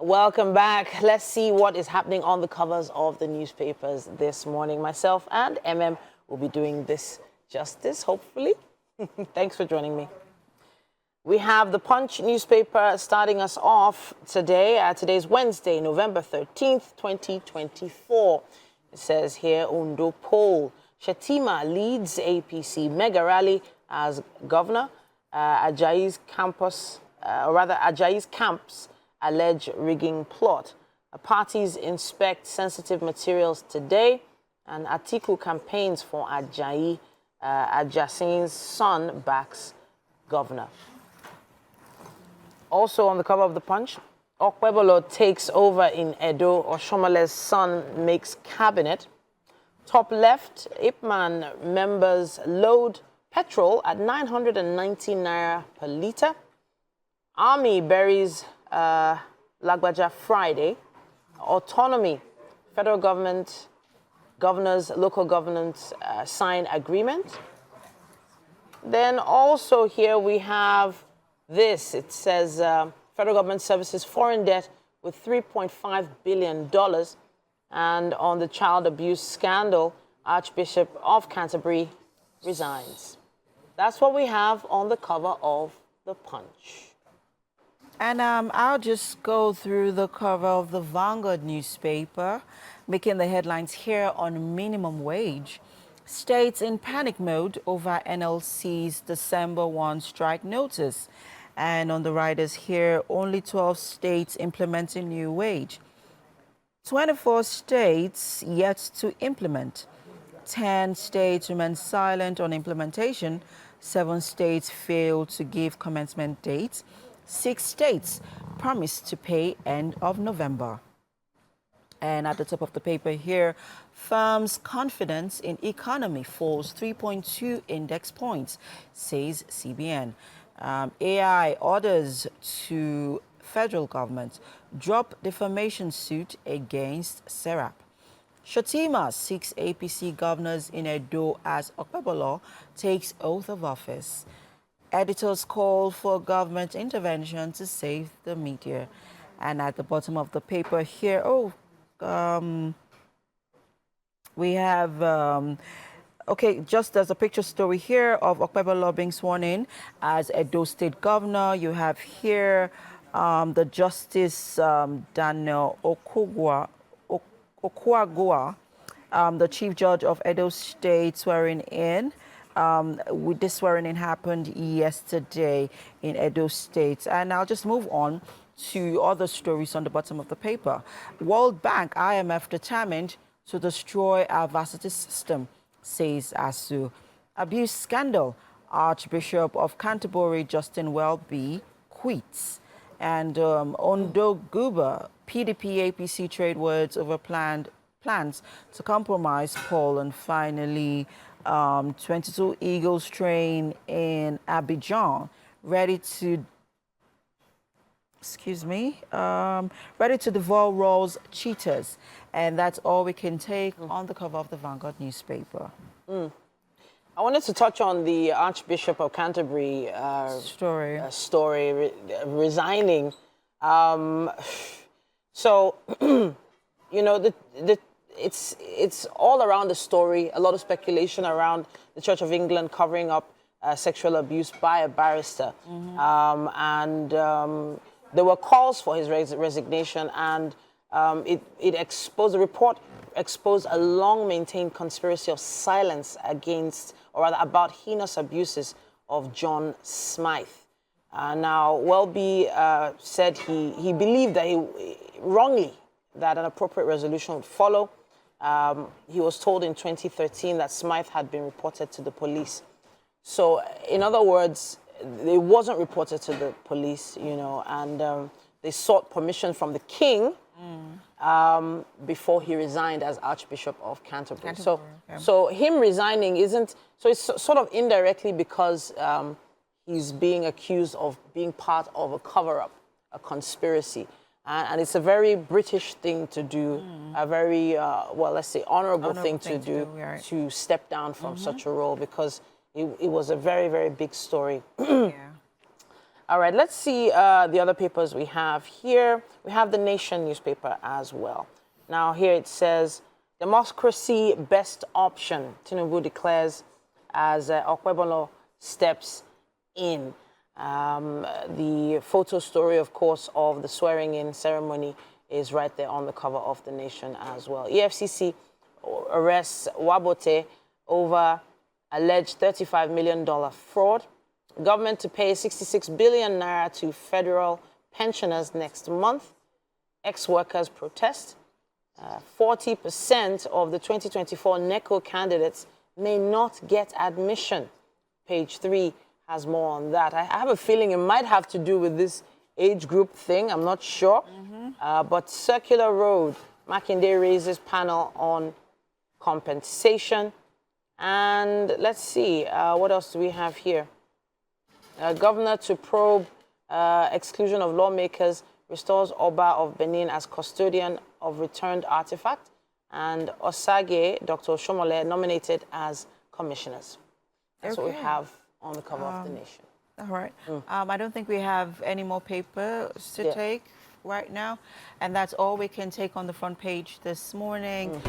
Welcome back. Let's see what is happening on the covers of the newspapers this morning. Myself and will be doing this justice, hopefully. Thanks for joining me. We have the Punch newspaper starting us off today. Today's Wednesday, November 13th, 2024. It says here, Ondo poll. Shetima leads APC mega rally as governor. Ajayi's camps allege rigging plot. Parties inspect sensitive materials today, and Atiku campaigns for Ajayi. Ajasin's son backs governor. Also on the cover of the Punch, Okpebolo takes over in Edo. Oshomale's son makes cabinet. Top left, Ipman members load petrol at 990 naira per litre. Army buries Lagbaja Friday. Autonomy, federal government, governors, local governments sign agreement. Then also here we have this. It says federal government services foreign debt with $3.5 billion. And on the child abuse scandal, Archbishop of Canterbury resigns. That's what we have on the cover of the Punch. And I'll just go through the cover of the Vanguard newspaper, making the headlines here on minimum wage. States in panic mode over NLC's December 1 strike notice. And on the riders here, only 12 states implementing new wage. 24 states yet to implement. 10 states remain silent on implementation. 7 states fail to give commencement dates. 6 states promise to pay end of November. And at the top of the paper here, firms' confidence in economy falls 3.2 index points, says CBN. AI orders to federal government drop defamation suit against Serap. Shetima seeks APC governors in Edo as Okpebolo takes oath of office. Editors call for government intervention to save the media. And at the bottom of the paper here, we have, just there's a picture story here of Okpebolo being sworn in as Edo State Governor. You have here the Justice Daniel Okuagua, the Chief Judge of Edo State, swearing in. With this swearing in happened yesterday in Edo State. And I'll just move on to other stories on the bottom of the paper. World Bank, IMF determined to destroy our varsity system, says ASU. Abuse scandal, Archbishop of Canterbury Justin Welby quits. And Ondo Guba, PDP APC trade words over plans to compromise Paul. And finally, 22 Eagles train in Abidjan, ready to devour Rawls cheaters. And that's all we can take on the cover of the Vanguard newspaper. I wanted to touch on the Archbishop of Canterbury story resigning. It's all around the story, a lot of speculation around the Church of England covering up sexual abuse by a barrister. There were calls for his resignation, and the report exposed a long-maintained conspiracy of silence against, or rather about heinous abuses of John Smythe. Now, Welby said he believed that wrongly that an appropriate resolution would follow. He was told in 2013 that Smythe had been reported to the police. So, in other words, it wasn't reported to the police, and they sought permission from the king before he resigned as Archbishop of Canterbury. So him resigning it's sort of indirectly because he's being accused of being part of a cover-up, a conspiracy. And it's a very British thing to do, a very, let's say, honorable thing to do, right, to step down from such a role, because it was a very, very big story. All right, let's see the other papers we have here. We have the Nation newspaper as well. Now here it says, democracy best option, Tinubu declares as Okwebolo steps in. The photo story, of course, of the swearing-in ceremony is right there on the cover of the Nation as well. EFCC arrests Wabote over alleged $35 million fraud. Government to pay 66 billion naira to federal pensioners next month. Ex-workers protest. 40% of the 2024 NECO candidates may not get admission. Page 3 has more on that. I have a feeling it might have to do with this age group thing. I'm not sure. But Circular Road, Makinde raises panel on compensation. And let's see, what else do we have here? Governor to probe exclusion of lawmakers, restores Oba of Benin as custodian of returned artifact, and Osage, Dr. Shomole, nominated as commissioners. That's what we have on the cover of the Nation. All right. I don't think we have any more papers to take right now, and that's all we can take on the front page this morning.